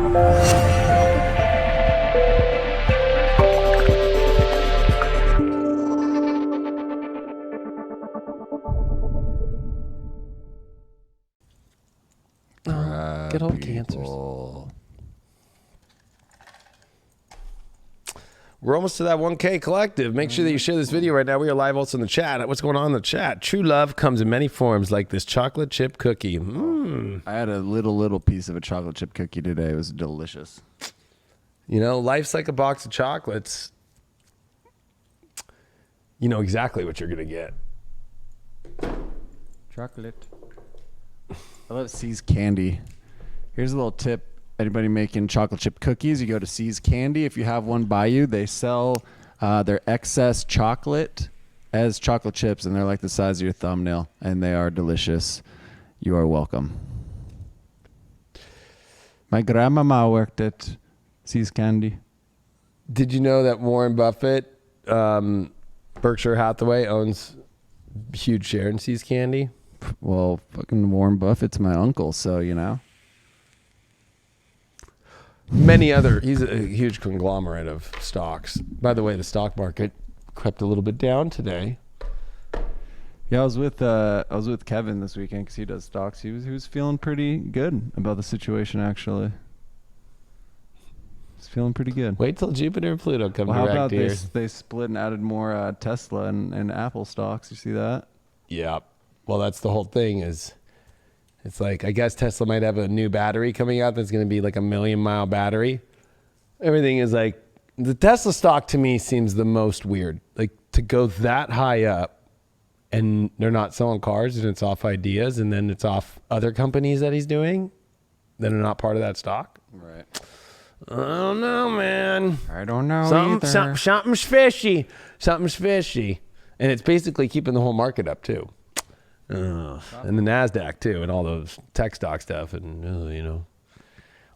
Good old Cancers. We're almost to that 1K collective. Make sure that you share this video right now. We are live also in the chat. What's going on in the chat? True love comes in many forms, like this chocolate chip cookie. I had a little piece of a chocolate chip cookie today. It was delicious. You know, life's like a box of chocolates. You know exactly what you're going to get. Chocolate. I love C's Candy. Here's a little tip. Anybody making chocolate chip cookies, you go to C's Candy. If you have one by you, they sell their excess chocolate as chocolate chips, and they're like the size of your thumbnail, and they are delicious. You are welcome. My grandmama worked at C's Candy. Did you know that Warren Buffett, Berkshire Hathaway, owns a huge share in C's Candy? Well, fucking Warren Buffett's my uncle, so you know. He's a huge conglomerate of stocks. By the way, the stock market crept a little bit down today. Yeah, I was with Kevin this weekend because he does stocks. He was feeling pretty good about the situation, actually. He's feeling pretty good. Wait till Jupiter and Pluto come how direct about here. they split and added more Tesla and Apple stocks? You see that? Yeah. Well, that's the whole thing is it's like, I guess Tesla might have a new battery coming out that's going to be like a 1,000,000-mile battery. Everything is like, the Tesla stock to me seems the most weird. Like to go that high up and they're not selling cars and it's off ideas and then it's off other companies that he's doing that are not part of that stock. Right. I don't know, man. I don't know either. Something's fishy. Something's fishy. And it's basically keeping the whole market up too. And the NASDAQ too, and all those tech stock stuff, and you know.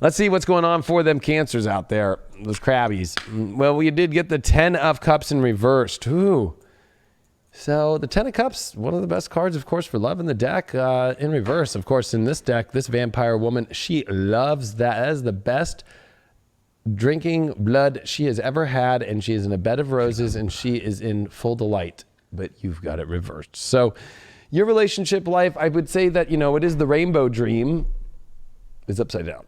Let's see what's going on for them Cancers out there, those crabbies. Well, we did get the 10 of Cups in reversed. Ooh. So the 10 of Cups, one of the best cards, of course, for love in the deck. In reverse, of course, in this deck, this vampire woman, she loves that. That is the best drinking blood she has ever had, and she is in a bed of roses, and she is in full delight. But you've got it reversed. So your relationship life, I would say that, you know, it is the rainbow dream is upside down.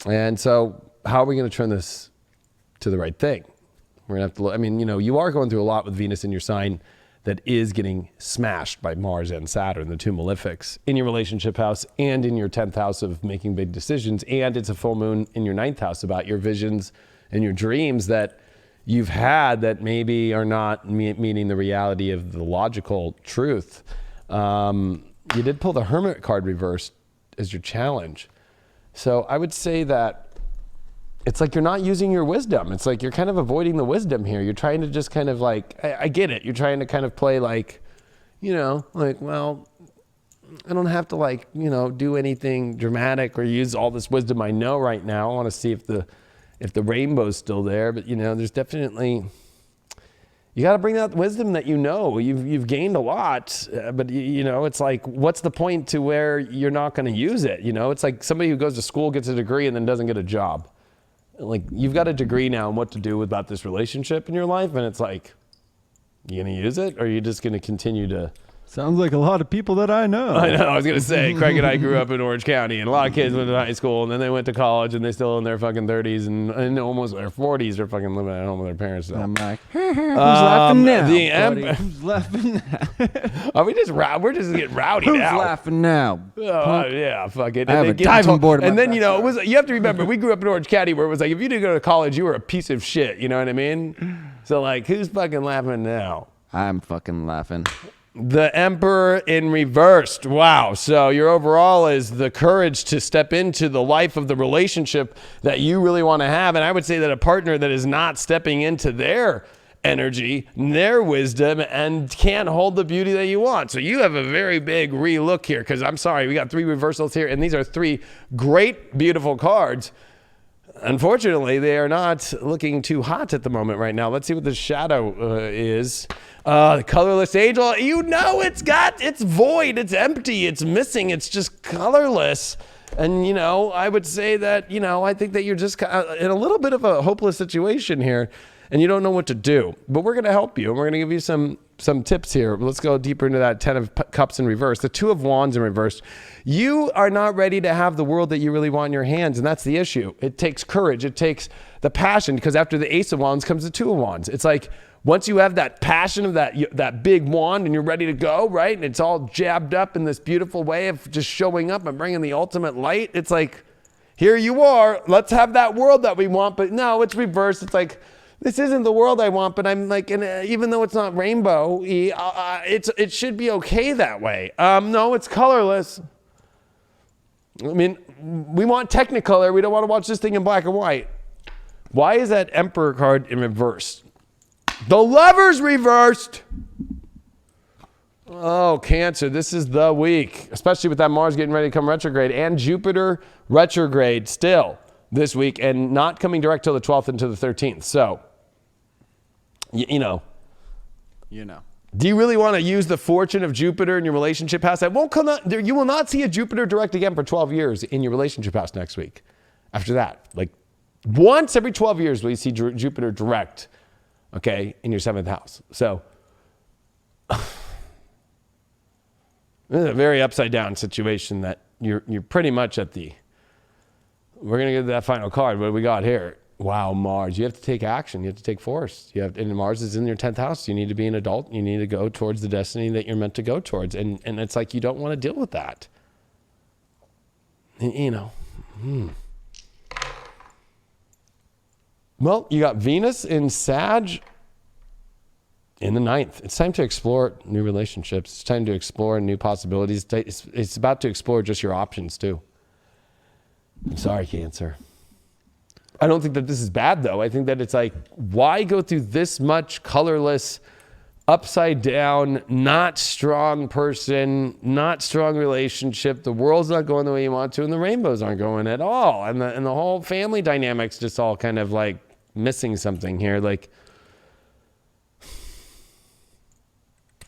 And so how are we going to turn this to the right thing? We're going to have to look. I mean, you know, you are going through a lot with Venus in your sign that is getting smashed by Mars and Saturn, the two malefics, in your relationship house and in your 10th house of making big decisions. And it's a full moon in your 9th house about your visions and your dreams that you've had that maybe are not meeting the reality of the logical truth. You did pull the Hermit card reversed as your challenge. So I would say that it's like you're not using your wisdom. It's like you're kind of avoiding the wisdom here. You're trying to just kind of like, I get it. You're trying to kind of play like, you know, like, well, I don't have to like, you know, do anything dramatic or use all this wisdom I know right now. I want to see if the rainbow's still there, but you know, there's definitely, you got to bring out wisdom that you know. You've gained a lot, but you know, it's like, what's the point to where you're not going to use it? You know, it's like somebody who goes to school, gets a degree, and then doesn't get a job. Like, you've got a degree now on what to do about this relationship in your life, and it's like, you going to use it, or are you just going to continue to... Sounds like a lot of people that I know. I know. I was going to say, Craig and I grew up in Orange County, and a lot of kids went to high school, and then they went to college, and they still in their fucking 30s and almost their 40s are fucking living at home with their parents. So. I'm like, who's laughing now? Who's laughing now? Are we just we're just getting rowdy now. Who's laughing now? Yeah, fuck it. I have a diving board. And then, you know, you have to remember, we grew up in Orange County where it was like, if you didn't go to college, you were a piece of shit. You know what I mean? So, like, who's fucking laughing now? I'm fucking laughing. The Emperor in reversed. Wow. So your overall is the courage to step into the life of the relationship that you really want to have. And I would say that a partner that is not stepping into their energy, their wisdom, and can't hold the beauty that you want. So you have a very big relook here, because I'm sorry, we got 3 reversals here, and these are 3 great, beautiful cards. Unfortunately, they are not looking too hot at the moment right now. Let's see what the shadow is. The colorless angel, you know, it's void, it's empty, it's missing, it's just colorless. And, you know, I would say that, you know, I think that you're just in a little bit of a hopeless situation here and you don't know what to do. But we're going to help you and we're going to give you some tips here. Let's go deeper into that 10 of Cups in reverse. The 2 of Wands in reverse. You are not ready to have the world that you really want in your hands, and that's the issue. It takes courage. It takes the passion, because after the Ace of Wands comes the 2 of Wands. It's like once you have that passion of that big wand and you're ready to go, right? And it's all jabbed up in this beautiful way of just showing up and bringing the ultimate light. It's like, here you are. Let's have that world that we want. But no, it's reversed. It's like, this isn't the world I want, but I'm like, even though it's not rainbow, it should be okay that way. No, it's colorless. I mean, we want Technicolor. We don't want to watch this thing in black and white. Why is that Emperor card in reverse? The Lover's reversed. Oh, Cancer, this is the week, especially with that Mars getting ready to come retrograde and Jupiter retrograde still this week and not coming direct till the 12th and to the 13th. So, you know. Do you really want to use the fortune of Jupiter in your relationship house? That won't come out. You will not see a Jupiter direct again for 12 years in your relationship house next week. After that, like once every 12 years will you see Jupiter direct, okay, in your 7th house. So this is a very upside down situation that you're pretty much at the, we're going to get to that final card. What do we got here? Wow, Mars. You have to take action. You have to take force. And Mars is in your 10th house. You need to be an adult. You need to go towards the destiny that you're meant to go towards. And it's like you don't want to deal with that. You know. Well, you got Venus in Sag in the 9th. It's time to explore new relationships. It's time to explore new possibilities. It's about to explore just your options, too. I'm sorry, Cancer. I don't think that this is bad, though. I think that it's like, why go through this much colorless, upside down, not strong person, not strong relationship? The world's not going the way you want to, and the rainbows aren't going at all. And the whole family dynamic's just all kind of like missing something here. Like,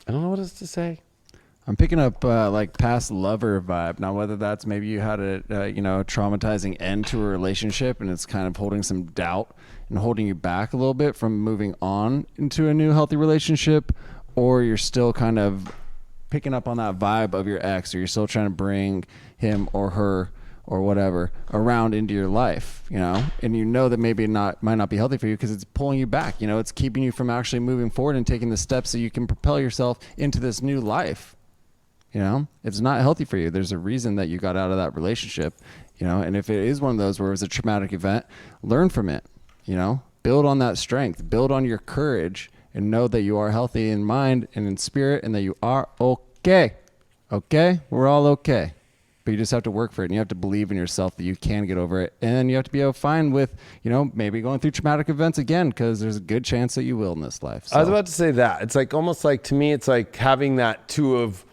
I don't know what else to say. I'm picking up like past lover vibe. Now, whether that's maybe you had a traumatizing end to a relationship and it's kind of holding some doubt and holding you back a little bit from moving on into a new healthy relationship, or you're still kind of picking up on that vibe of your ex, or you're still trying to bring him or her or whatever around into your life, and you know that maybe might not be healthy for you because it's pulling you back. It's keeping you from actually moving forward and taking the steps so you can propel yourself into this new life. It's not healthy for you. There's a reason that you got out of that relationship, and if it is one of those where it was a traumatic event, learn from it, build on that strength, build on your courage, and know that you are healthy in mind and in spirit and that you are okay. Okay? We're all okay. But you just have to work for it, and you have to believe in yourself that you can get over it. And then you have to be fine with, maybe going through traumatic events again, because there's a good chance that you will in this life. So. I was about to say that. It's like almost like, to me, it's like having that two of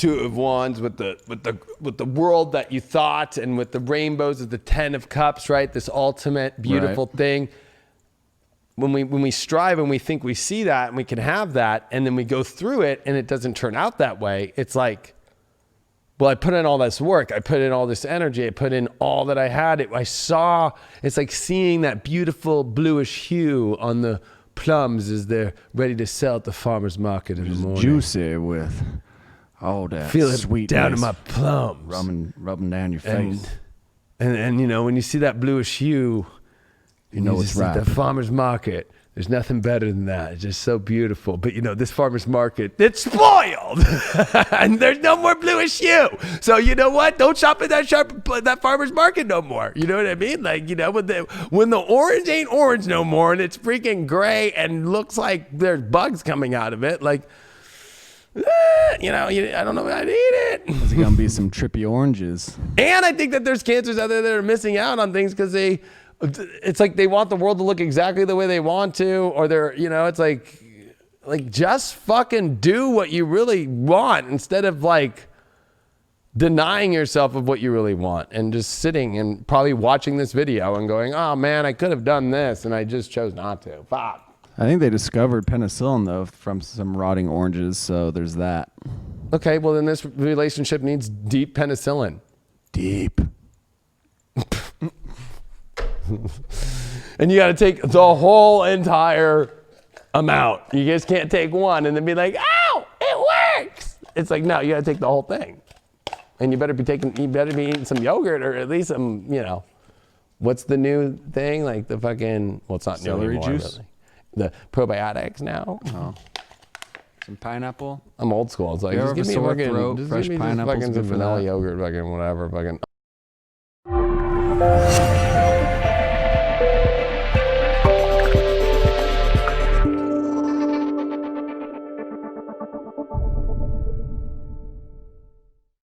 Wands with the world that you thought, and with the rainbows of the 10 of Cups, right? This ultimate beautiful thing. When we strive and we think we see that and we can have that, and then we go through it and it doesn't turn out that way, it's like, well, I put in all this work, I put in all this energy, I put in all that I had. It's like seeing that beautiful bluish hue on the plums as they're ready to sell at the farmer's market in the morning. Juicy with all that feel it sweetness down in my plums, rubbing down your face. And when you see that bluish hue, you know it's right. The farmer's market, there's nothing better than that. It's just so beautiful. But this farmer's market, it's spoiled, and there's no more bluish hue. So you know what? Don't shop at that farmer's market no more. You know what I mean? Like, when the orange ain't orange no more, and it's freaking gray and looks like there's bugs coming out of it, like. I don't know if I need it. There's going to be some trippy oranges. And I think that there's cancers out there that are missing out on things because it's like they want the world to look exactly the way they want to, or it's like just fucking do what you really want instead of like denying yourself of what you really want and just sitting and probably watching this video and going, oh man, I could have done this and I just chose not to. Fuck. I think they discovered penicillin, though, from some rotting oranges, so there's that. Okay, well, then this relationship needs deep penicillin. Deep. And you got to take the whole entire amount. You just can't take one and then be like, ow, it works. It's like, no, you got to take the whole thing. And you better be eating some yogurt or at least some, you know, what's the new thing? Like the fucking, well, it's not new Celery anymore, juice? really. The probiotics now. Oh. Some pineapple. I'm old school. It's like, You just ever give have me a sore fucking, throat? just Fresh give me just pineapple's fucking good some for vanilla that. yogurt, fucking whatever, fucking.